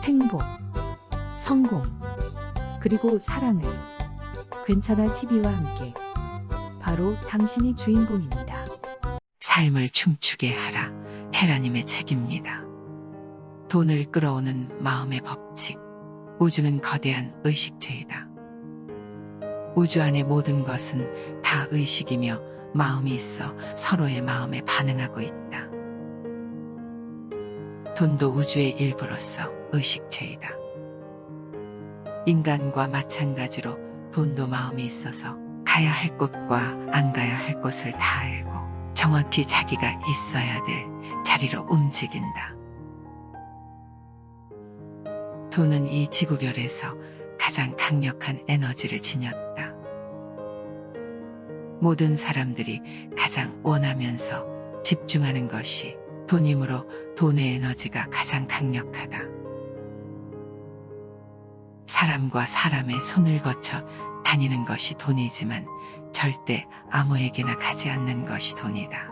행복, 성공, 그리고 사랑을 괜찮아 TV와 함께 바로 당신이 주인공입니다. 삶을 춤추게 하라. 헤라님의 책입니다. 돈을 끌어오는 마음의 법칙. 우주는 거대한 의식체이다. 우주 안의 모든 것은 다 의식이며 마음이 있어 서로의 마음에 반응하고 있다. 돈도 우주의 일부로서 의식체이다. 인간과 마찬가지로 돈도 마음이 있어서 가야 할 곳과 안 가야 할 곳을 다 알고 정확히 자기가 있어야 될 자리로 움직인다. 돈은 이 지구별에서 가장 강력한 에너지를 지녔다. 모든 사람들이 가장 원하면서 집중하는 것이 돈이므로 돈의 에너지가 가장 강력하다. 사람과 사람의 손을 거쳐 다니는 것이 돈이지만 절대 아무에게나 가지 않는 것이 돈이다.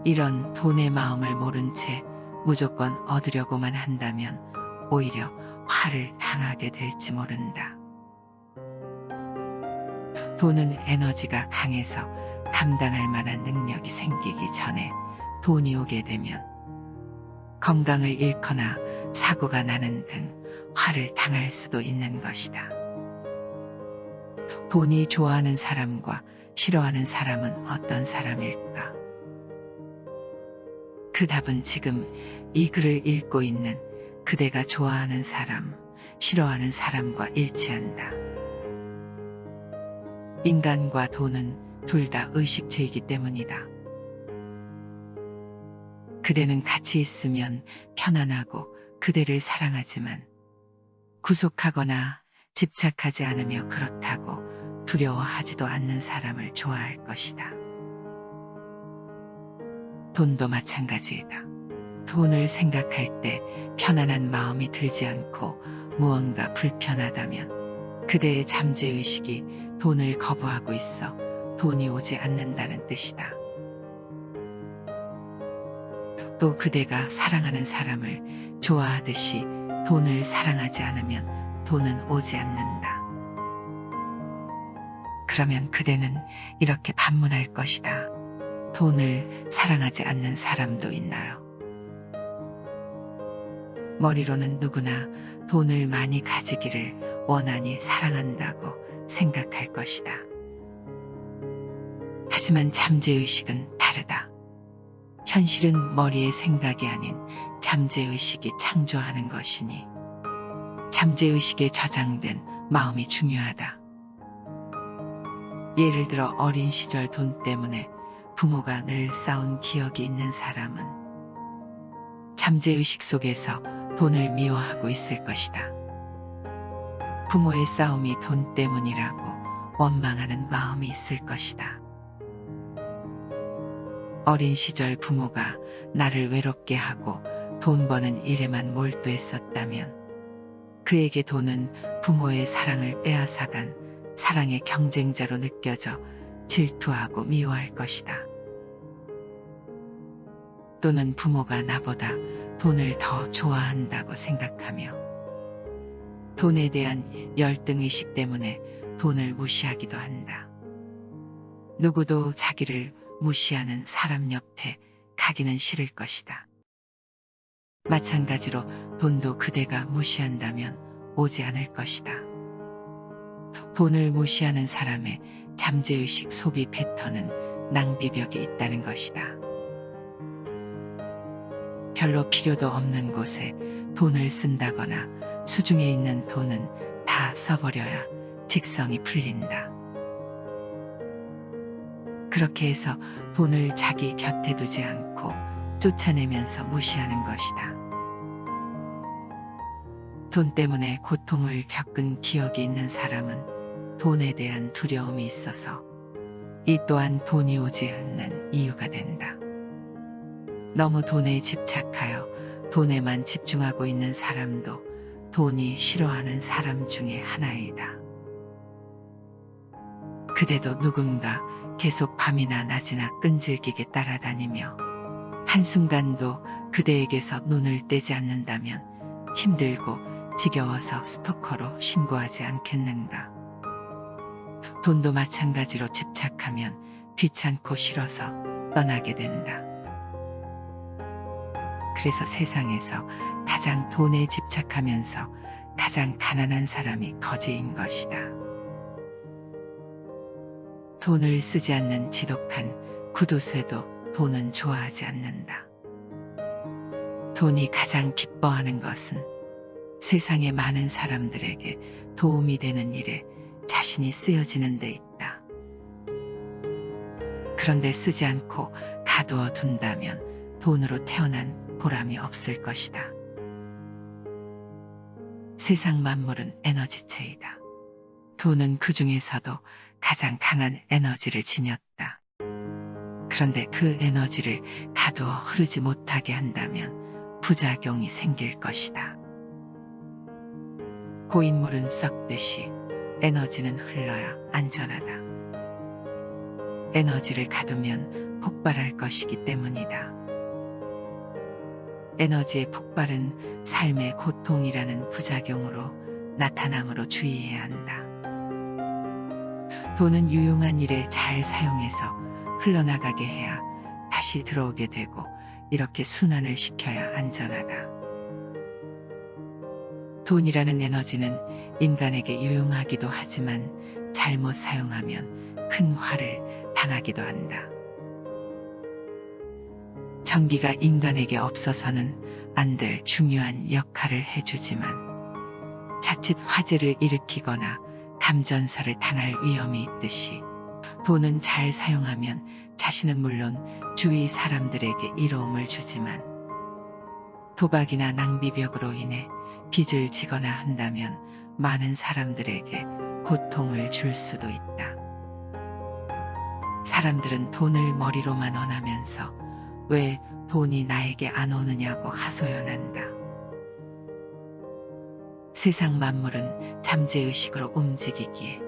이런 돈의 마음을 모른 채 무조건 얻으려고만 한다면 오히려 화를 당하게 될지 모른다. 돈은 에너지가 강해서 감당할 만한 능력이 생기기 전에 돈이 오게 되면 건강을 잃거나 사고가 나는 등 화를 당할 수도 있는 것이다. 돈이 좋아하는 사람과 싫어하는 사람은 어떤 사람일까? 그 답은 지금 이 글을 읽고 있는 그대가 좋아하는 사람, 싫어하는 사람과 일치한다. 인간과 돈은 둘 다 의식체이기 때문이다. 그대는 같이 있으면 편안하고 그대를 사랑하지만 구속하거나 집착하지 않으며 그렇다고 두려워하지도 않는 사람을 좋아할 것이다. 돈도 마찬가지이다. 돈을 생각할 때 편안한 마음이 들지 않고 무언가 불편하다면 그대의 잠재의식이 돈을 거부하고 있어 돈이 오지 않는다는 뜻이다. 또 그대가 사랑하는 사람을 좋아하듯이 돈을 사랑하지 않으면 돈은 오지 않는다. 그러면 그대는 이렇게 반문할 것이다. 돈을 사랑하지 않는 사람도 있나요? 머리로는 누구나 돈을 많이 가지기를 원하니 사랑한다고 생각할 것이다. 하지만 잠재의식은 다르다. 현실은 머리의 생각이 아닌 잠재의식이 창조하는 것이니 잠재의식에 저장된 마음이 중요하다. 예를 들어 어린 시절 돈 때문에 부모가 늘 싸운 기억이 있는 사람은 잠재의식 속에서 돈을 미워하고 있을 것이다. 부모의 싸움이 돈 때문이라고 원망하는 마음이 있을 것이다. 어린 시절 부모가 나를 외롭게 하고 돈 버는 일에만 몰두했었다면 그에게 돈은 부모의 사랑을 빼앗아간 사랑의 경쟁자로 느껴져 질투하고 미워할 것이다. 또는 부모가 나보다 돈을 더 좋아한다고 생각하며 돈에 대한 열등의식 때문에 돈을 무시하기도 한다. 누구도 자기를 무시하는 사람 옆에 가기는 싫을 것이다. 마찬가지로 돈도 그대가 무시한다면 오지 않을 것이다. 돈을 무시하는 사람의 잠재의식 소비 패턴은 낭비벽이 있다는 것이다. 별로 필요도 없는 곳에 돈을 쓴다거나 수중에 있는 돈은 다 써버려야 직성이 풀린다. 그렇게 해서 돈을 자기 곁에 두지 않고 쫓아내면서 무시하는 것이다. 돈 때문에 고통을 겪은 기억이 있는 사람은 돈에 대한 두려움이 있어서 이 또한 돈이 오지 않는 이유가 된다. 너무 돈에 집착하여 돈에만 집중하고 있는 사람도 돈이 싫어하는 사람 중에 하나이다. 그대도 누군가 계속 밤이나 낮이나 끈질기게 따라다니며 한순간도 그대에게서 눈을 떼지 않는다면 힘들고 지겨워서 스토커로 신고하지 않겠는가. 돈도 마찬가지로 집착하면 귀찮고 싫어서 떠나게 된다. 그래서 세상에서 가장 돈에 집착하면서 가장 가난한 사람이 거지인 것이다. 돈을 쓰지 않는 지독한 구두쇠도 돈은 좋아하지 않는다. 돈이 가장 기뻐하는 것은 세상의 많은 사람들에게 도움이 되는 일에 자신이 쓰여지는 데 있다. 그런데 쓰지 않고 가두어 둔다면 돈으로 태어난 보람이 없을 것이다. 세상 만물은 에너지체이다. 돈은 그 중에서도 가장 강한 에너지를 지녔다. 그런데 그 에너지를 가두어 흐르지 못하게 한다면 부작용이 생길 것이다. 고인물은 썩듯이 에너지는 흘러야 안전하다. 에너지를 가두면 폭발할 것이기 때문이다. 에너지의 폭발은 삶의 고통이라는 부작용으로 나타나므로 주의해야 한다. 돈은 유용한 일에 잘 사용해서 흘러나가게 해야 다시 들어오게 되고 이렇게 순환을 시켜야 안전하다. 돈이라는 에너지는 인간에게 유용하기도 하지만 잘못 사용하면 큰 화를 당하기도 한다. 전기가 인간에게 없어서는 안 될 중요한 역할을 해주지만 자칫 화재를 일으키거나 감전사를 당할 위험이 있듯이 돈은 잘 사용하면 자신은 물론 주위 사람들에게 이로움을 주지만 도박이나 낭비벽으로 인해 빚을 지거나 한다면 많은 사람들에게 고통을 줄 수도 있다. 사람들은 돈을 머리로만 원하면서 왜 돈이 나에게 안 오느냐고 하소연한다. 세상 만물은 잠재의식으로 움직이기에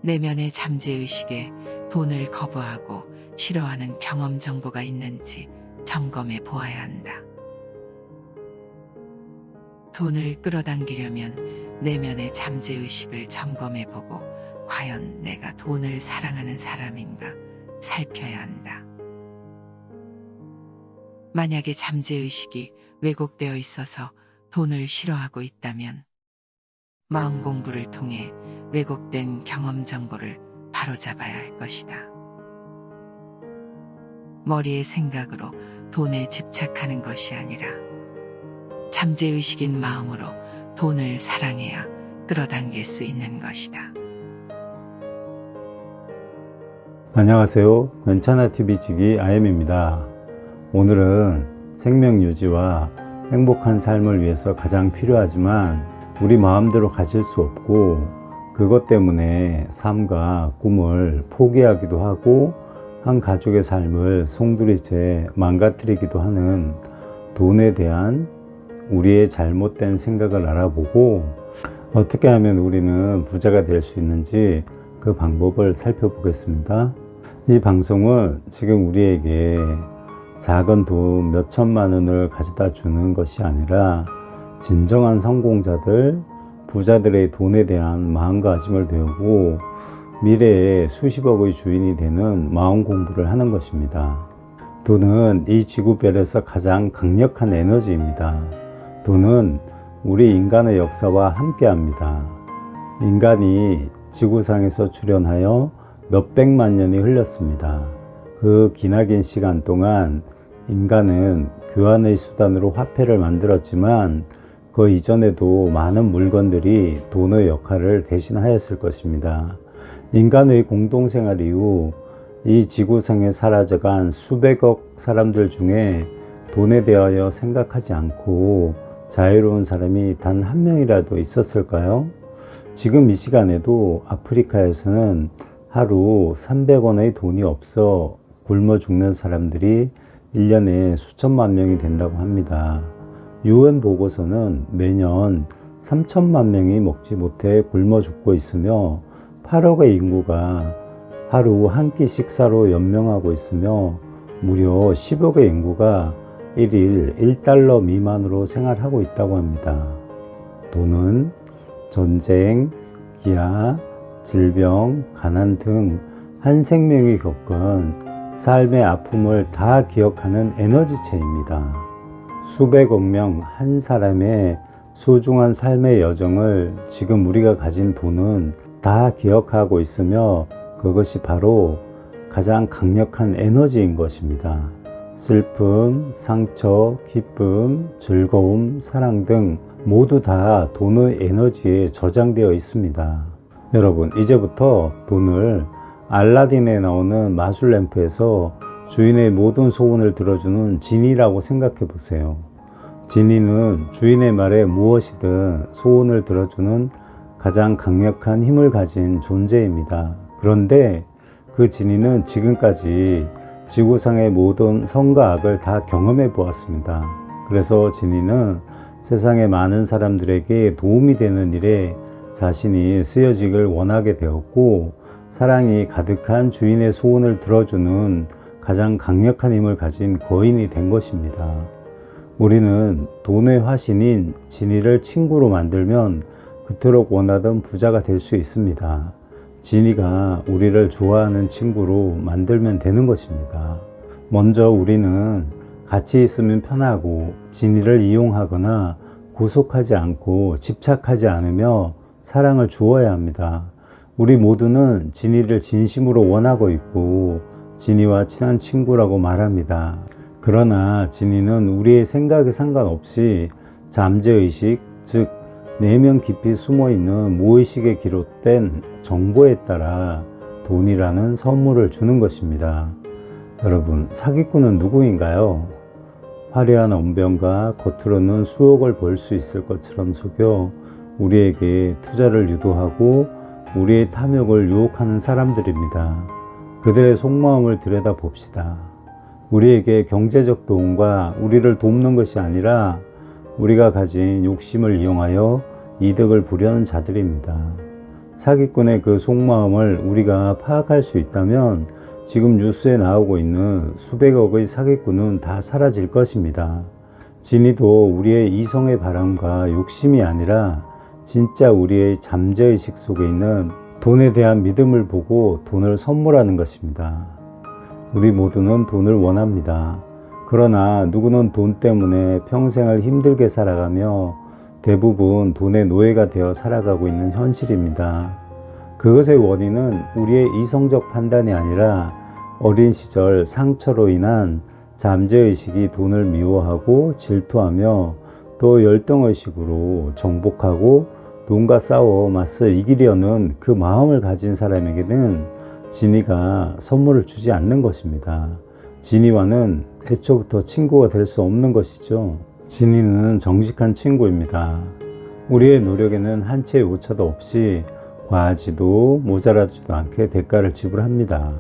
내면의 잠재의식에 돈을 거부하고 싫어하는 경험 정보가 있는지 점검해 보아야 한다. 돈을 끌어당기려면 내면의 잠재의식을 점검해 보고 과연 내가 돈을 사랑하는 사람인가 살펴야 한다. 만약에 잠재의식이 왜곡되어 있어서 돈을 싫어하고 있다면 마음 공부를 통해 왜곡된 경험 정보를 바로잡아야 할 것이다. 머리의 생각으로 돈에 집착하는 것이 아니라 잠재의식인 마음으로 돈을 사랑해야 끌어당길 수 있는 것이다. 안녕하세요. 괜찮아TV지기 IM입니다. 오늘은 생명 유지와 행복한 삶을 위해서 가장 필요하지만 우리 마음대로 가질 수 없고 그것 때문에 삶과 꿈을 포기하기도 하고 한 가족의 삶을 송두리째 망가뜨리기도 하는 돈에 대한 우리의 잘못된 생각을 알아보고 어떻게 하면 우리는 부자가 될 수 있는지 그 방법을 살펴보겠습니다. 이 방송은 지금 우리에게 작은 돈 몇 천만 원을 가져다 주는 것이 아니라 진정한 성공자들, 부자들의 돈에 대한 마음가짐을 배우고 미래에 수십억의 주인이 되는 마음 공부를 하는 것입니다. 돈은 이 지구별에서 가장 강력한 에너지입니다. 돈은 우리 인간의 역사와 함께합니다. 인간이 지구상에서 출현하여 몇백만 년이 흘렀습니다. 그 기나긴 시간 동안 인간은 교환의 수단으로 화폐를 만들었지만 그 이전에도 많은 물건들이 돈의 역할을 대신하였을 것입니다. 인간의 공동생활 이후 이 지구상에 사라져간 수백억 사람들 중에 돈에 대하여 생각하지 않고 자유로운 사람이 단 한 명이라도 있었을까요? 지금 이 시간에도 아프리카에서는 하루 300원의 돈이 없어 굶어 죽는 사람들이 1년에 수천만 명이 된다고 합니다. UN 보고서는 매년 3천만 명이 먹지 못해 굶어 죽고 있으며 8억의 인구가 하루 한 끼 식사로 연명하고 있으며 무려 10억의 인구가 1일 1달러 미만으로 생활하고 있다고 합니다. 돈은 전쟁, 기아, 질병, 가난 등 한 생명이 겪은 삶의 아픔을 다 기억하는 에너지체입니다. 수백억 명 한 사람의 소중한 삶의 여정을 지금 우리가 가진 돈은 다 기억하고 있으며 그것이 바로 가장 강력한 에너지인 것입니다. 슬픔, 상처, 기쁨, 즐거움, 사랑 등 모두 다 돈의 에너지에 저장되어 있습니다. 여러분, 이제부터 돈을 알라딘에 나오는 마술 램프에서 주인의 모든 소원을 들어주는 지니라고 생각해 보세요. 지니는 주인의 말에 무엇이든 소원을 들어주는 가장 강력한 힘을 가진 존재입니다. 그런데 그 지니는 지금까지 지구상의 모든 선과 악을 다 경험해 보았습니다. 그래서 지니는 세상의 많은 사람들에게 도움이 되는 일에 자신이 쓰여지길 원하게 되었고, 사랑이 가득한 주인의 소원을 들어주는 가장 강력한 힘을 가진 거인이 된 것입니다. 우리는 돈의 화신인 지니를 친구로 만들면 그토록 원하던 부자가 될 수 있습니다. 지니가 우리를 좋아하는 친구로 만들면 되는 것입니다. 먼저 우리는 같이 있으면 편하고 지니를 이용하거나 고속하지 않고 집착하지 않으며 사랑을 주어야 합니다. 우리 모두는 지니를 진심으로 원하고 있고 지니와 친한 친구라고 말합니다. 그러나 지니는 우리의 생각에 상관없이 잠재의식, 즉 내면 깊이 숨어있는 무의식에 기록된 정보에 따라 돈이라는 선물을 주는 것입니다. 여러분, 사기꾼은 누구인가요? 화려한 언변과 겉으로는 수억을 벌 수 있을 것처럼 속여 우리에게 투자를 유도하고 우리의 탐욕을 유혹하는 사람들입니다. 그들의 속마음을 들여다봅시다. 우리에게 경제적 도움과 우리를 돕는 것이 아니라 우리가 가진 욕심을 이용하여 이득을 보려는 자들입니다. 사기꾼의 그 속마음을 우리가 파악할 수 있다면 지금 뉴스에 나오고 있는 수백억의 사기꾼은 다 사라질 것입니다. 지니도 우리의 이성의 바람과 욕심이 아니라 진짜 우리의 잠재의식 속에 있는 돈에 대한 믿음을 보고 돈을 선물하는 것입니다. 우리 모두는 돈을 원합니다. 그러나 누구는 돈 때문에 평생을 힘들게 살아가며 대부분 돈의 노예가 되어 살아가고 있는 현실입니다. 그것의 원인은 우리의 이성적 판단이 아니라 어린 시절 상처로 인한 잠재의식이 돈을 미워하고 질투하며 또 열등의식으로 정복하고 돈과 싸워 맞서 이기려는 그 마음을 가진 사람에게는 지니가 선물을 주지 않는 것입니다. 지니와는 애초부터 친구가 될 수 없는 것이죠. 지니는 정직한 친구입니다. 우리의 노력에는 한 채의 오차도 없이 과하지도 모자라지도 않게 대가를 지불합니다.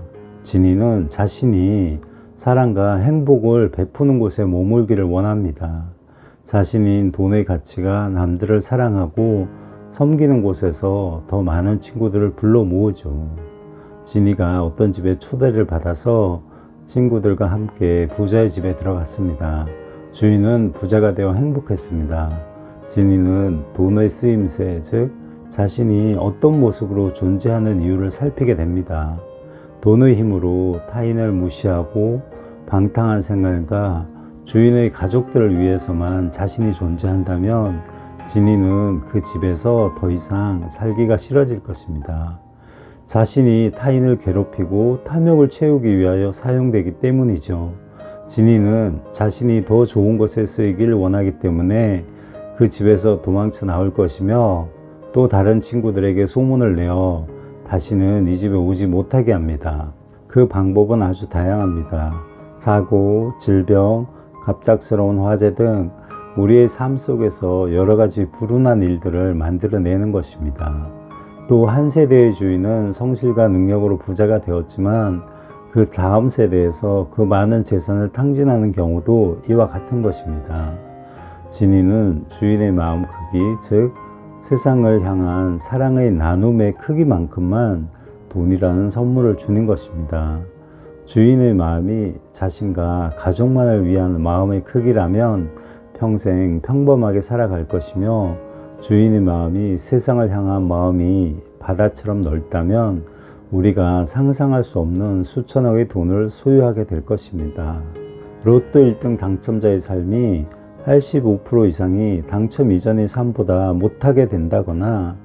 지니는 자신이 사랑과 행복을 베푸는 곳에 머물기를 원합니다. 자신인 돈의 가치가 남들을 사랑하고 섬기는 곳에서 더 많은 친구들을 불러 모으죠. 지니가 어떤 집에 초대를 받아서 친구들과 함께 부자의 집에 들어갔습니다. 주인은 부자가 되어 행복했습니다. 지니는 돈의 쓰임새, 즉 자신이 어떤 모습으로 존재하는 이유를 살피게 됩니다. 돈의 힘으로 타인을 무시하고 방탕한 생활과 주인의 가족들을 위해서만 자신이 존재한다면 지니는 그 집에서 더 이상 살기가 싫어질 것입니다. 자신이 타인을 괴롭히고 탐욕을 채우기 위하여 사용되기 때문이죠. 지니는 자신이 더 좋은 것에 쓰이길 원하기 때문에 그 집에서 도망쳐 나올 것이며 또 다른 친구들에게 소문을 내어 다시는 이 집에 오지 못하게 합니다. 그 방법은 아주 다양합니다. 사고, 질병, 갑작스러운 화재 등 우리의 삶 속에서 여러 가지 불운한 일들을 만들어내는 것입니다. 또 한 세대의 주인은 성실과 능력으로 부자가 되었지만 그 다음 세대에서 그 많은 재산을 탕진하는 경우도 이와 같은 것입니다. 지니는 주인의 마음 크기, 즉 세상을 향한 사랑의 나눔의 크기만큼만 돈이라는 선물을 주는 것입니다. 주인의 마음이 자신과 가족만을 위한 마음의 크기라면 평생 평범하게 살아갈 것이며, 주인의 마음이 세상을 향한 마음이 바다처럼 넓다면 우리가 상상할 수 없는 수천억의 돈을 소유하게 될 것입니다. 로또 1등 당첨자의 삶이 85% 이상이 당첨 이전의 삶보다 못하게 된다거나,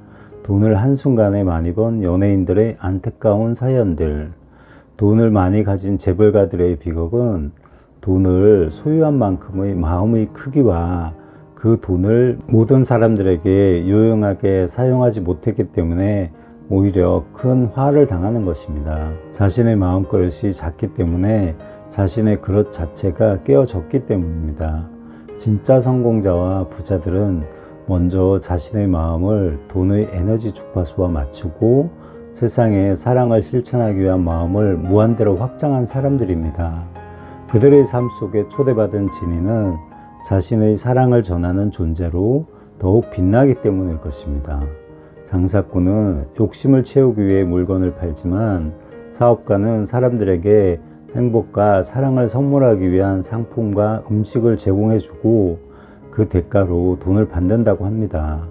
돈을 한순간에 많이 번 연예인들의 안타까운 사연들, 돈을 많이 가진 재벌가들의 비극은 돈을 소유한 만큼의 마음의 크기와 그 돈을 모든 사람들에게 유용하게 사용하지 못했기 때문에 오히려 큰 화를 당하는 것입니다. 자신의 마음그릇이 작기 때문에 자신의 그릇 자체가 깨어졌기 때문입니다. 진짜 성공자와 부자들은 먼저 자신의 마음을 돈의 에너지 주파수와 맞추고 세상에 사랑을 실천하기 위한 마음을 무한대로 확장한 사람들입니다. 그들의 삶 속에 초대받은 진리는 자신의 사랑을 전하는 존재로 더욱 빛나기 때문일 것입니다. 장사꾼은 욕심을 채우기 위해 물건을 팔지만, 사업가는 사람들에게 행복과 사랑을 선물하기 위한 상품과 음식을 제공해주고 그 대가로 돈을 받는다고 합니다.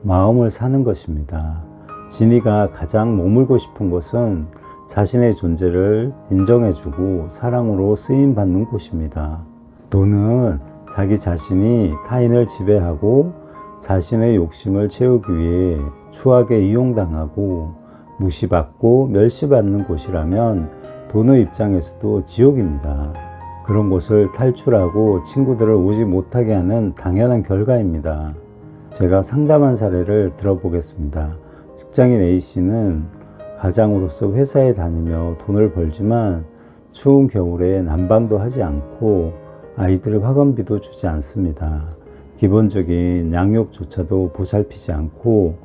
마음을 사는 것입니다. 진이가 가장 머물고 싶은 곳은 자신의 존재를 인정해주고 사랑으로 쓰임받는 곳입니다. 돈은 자기 자신이 타인을 지배하고 자신의 욕심을 채우기 위해 추하게 이용당하고 무시받고 멸시받는 곳이라면 돈의 입장에서도 지옥입니다. 그런 곳을 탈출하고 친구들을 오지 못하게 하는 당연한 결과입니다. 제가 상담한 사례를 들어보겠습니다. 직장인 A씨는 가장으로서 회사에 다니며 돈을 벌지만 추운 겨울에 난방도 하지 않고 아이들 학원비도 주지 않습니다. 기본적인 양육조차도 보살피지 않고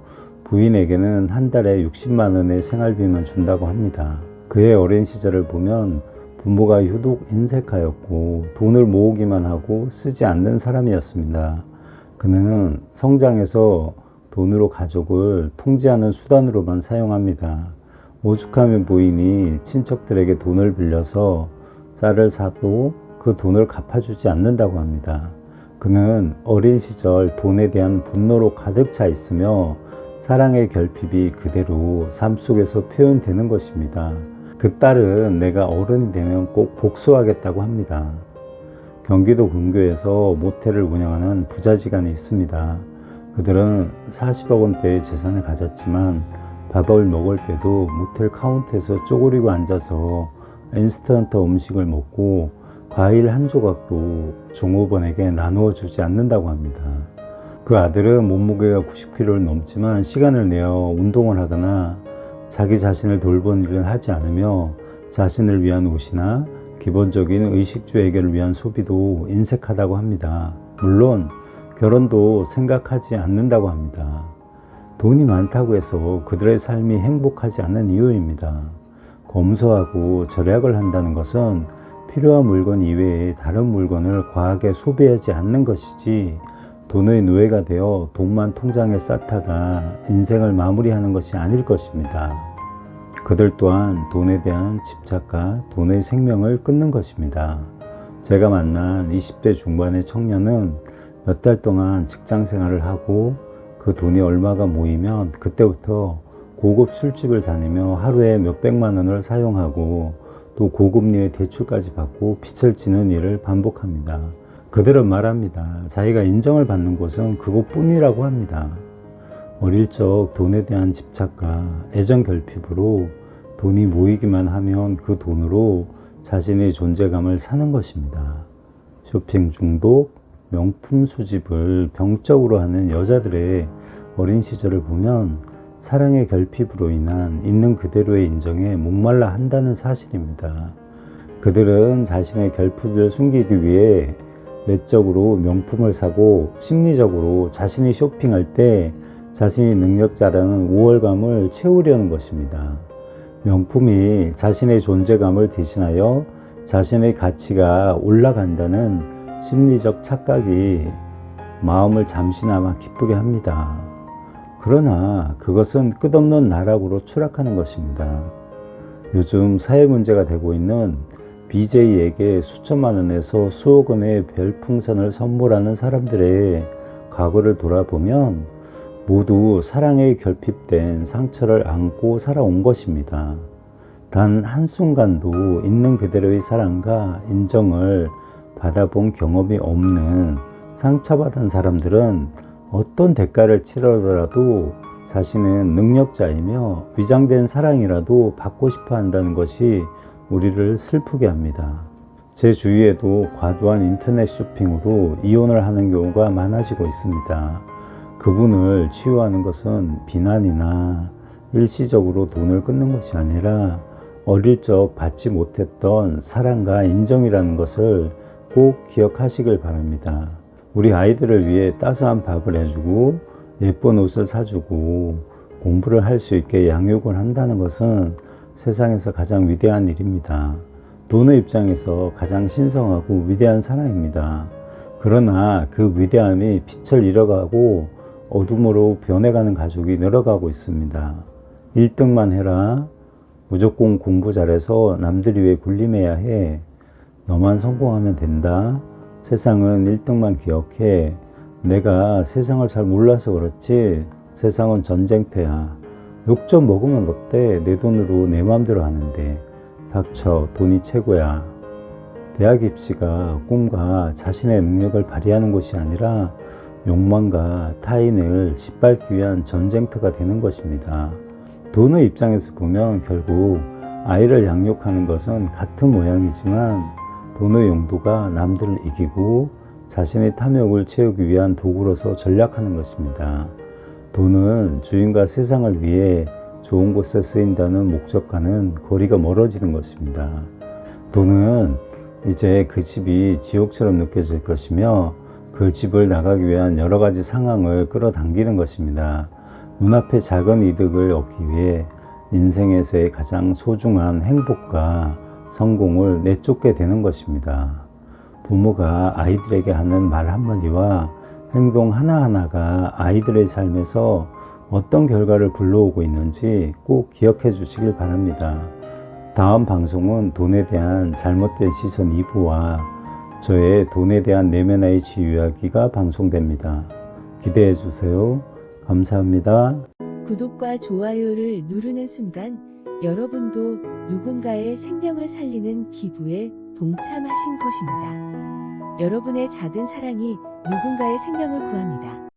부인에게는 한 달에 60만 원의 생활비만 준다고 합니다. 그의 어린 시절을 보면 부모가 유독 인색하였고 돈을 모으기만 하고 쓰지 않는 사람이었습니다. 그는 성장해서 돈으로 가족을 통제하는 수단으로만 사용합니다. 오죽하면 부인이 친척들에게 돈을 빌려서 쌀을 사도 그 돈을 갚아주지 않는다고 합니다. 그는 어린 시절 돈에 대한 분노로 가득 차 있으며 사랑의 결핍이 그대로 삶 속에서 표현되는 것입니다. 그 딸은 내가 어른이 되면 꼭 복수하겠다고 합니다. 경기도 근교에서 모텔을 운영하는 부자지간이 있습니다. 그들은 40억 원대의 재산을 가졌지만 밥을 먹을 때도 모텔 카운터에서 쪼그리고 앉아서 인스턴트 음식을 먹고 과일 한 조각도 종업원에게 나누어 주지 않는다고 합니다. 그 아들은 몸무게가 90kg를 넘지만 시간을 내어 운동을 하거나 자기 자신을 돌본 일은 하지 않으며 자신을 위한 옷이나 기본적인 의식주 해결을 위한 소비도 인색하다고 합니다. 물론 결혼도 생각하지 않는다고 합니다. 돈이 많다고 해서 그들의 삶이 행복하지 않은 이유입니다. 검소하고 절약을 한다는 것은 필요한 물건 이외에 다른 물건을 과하게 소비하지 않는 것이지 돈의 노예가 되어 돈만 통장에 쌓다가 인생을 마무리하는 것이 아닐 것입니다. 그들 또한 돈에 대한 집착과 돈의 생명을 끊는 것입니다. 제가 만난 20대 중반의 청년은 몇 달 동안 직장 생활을 하고 그 돈이 얼마가 모이면 그때부터 고급 술집을 다니며 하루에 몇백만 원을 사용하고 또 고금리의 대출까지 받고 빚을 지는 일을 반복합니다. 그들은 말합니다. 자기가 인정을 받는 곳은 그곳뿐이라고 합니다. 어릴 적 돈에 대한 집착과 애정 결핍으로 돈이 모이기만 하면 그 돈으로 자신의 존재감을 사는 것입니다. 쇼핑 중독, 명품 수집을 병적으로 하는 여자들의 어린 시절을 보면 사랑의 결핍으로 인한 있는 그대로의 인정에 목말라 한다는 사실입니다. 그들은 자신의 결핍을 숨기기 위해 외적으로 명품을 사고 심리적으로 자신이 쇼핑할 때 자신이 능력자라는 우월감을 채우려는 것입니다. 명품이 자신의 존재감을 대신하여 자신의 가치가 올라간다는 심리적 착각이 마음을 잠시나마 기쁘게 합니다. 그러나 그것은 끝없는 나락으로 추락하는 것입니다. 요즘 사회 문제가 되고 있는 BJ에게 수천만 원에서 수억 원의 별풍선을 선물하는 사람들의 과거를 돌아보면 모두 사랑에 결핍된 상처를 안고 살아온 것입니다. 단 한순간도 있는 그대로의 사랑과 인정을 받아본 경험이 없는 상처받은 사람들은 어떤 대가를 치르더라도 자신은 능력자이며 위장된 사랑이라도 받고 싶어 한다는 것이 우리를 슬프게 합니다. 제 주위에도 과도한 인터넷 쇼핑으로 이혼을 하는 경우가 많아지고 있습니다. 그분을 치유하는 것은 비난이나 일시적으로 돈을 끊는 것이 아니라 어릴 적 받지 못했던 사랑과 인정이라는 것을 꼭 기억하시길 바랍니다. 우리 아이들을 위해 따스한 밥을 해주고 예쁜 옷을 사주고 공부를 할 수 있게 양육을 한다는 것은 세상에서 가장 위대한 일입니다. 돈의 입장에서 가장 신성하고 위대한 사랑입니다. 그러나 그 위대함이 빛을 잃어가고 어둠으로 변해가는 가족이 늘어가고 있습니다. 1등만 해라. 무조건 공부 잘해서 남들이 왜 군림해야 해. 너만 성공하면 된다. 세상은 1등만 기억해. 내가 세상을 잘 몰라서 그렇지 세상은 전쟁터야. 욕 좀 먹으면 어때? 내 돈으로 내 마음대로 하는데. 닥쳐. 돈이 최고야. 대학 입시가 꿈과 자신의 능력을 발휘하는 곳이 아니라 욕망과 타인을 짓밟기 위한 전쟁터가 되는 것입니다. 돈의 입장에서 보면 결국 아이를 양육하는 것은 같은 모양이지만 돈의 용도가 남들을 이기고 자신의 탐욕을 채우기 위한 도구로서 전략하는 것입니다. 돈은 주인과 세상을 위해 좋은 곳에 쓰인다는 목적과는 거리가 멀어지는 것입니다. 돈은 이제 그 집이 지옥처럼 느껴질 것이며 그 집을 나가기 위한 여러 가지 상황을 끌어당기는 것입니다. 눈앞의 작은 이득을 얻기 위해 인생에서의 가장 소중한 행복과 성공을 내쫓게 되는 것입니다. 부모가 아이들에게 하는 말 한마디와 행동 하나하나가 아이들의 삶에서 어떤 결과를 불러오고 있는지 꼭 기억해 주시길 바랍니다. 다음 방송은 돈에 대한 잘못된 시선 2부와 저의 돈에 대한 내면의 치유 이야기가 방송됩니다. 기대해 주세요. 감사합니다. 구독과 좋아요를 누르는 순간 여러분도 누군가의 생명을 살리는 기부에 동참하신 것입니다. 여러분의 작은 사랑이 누군가의 생명을 구합니다.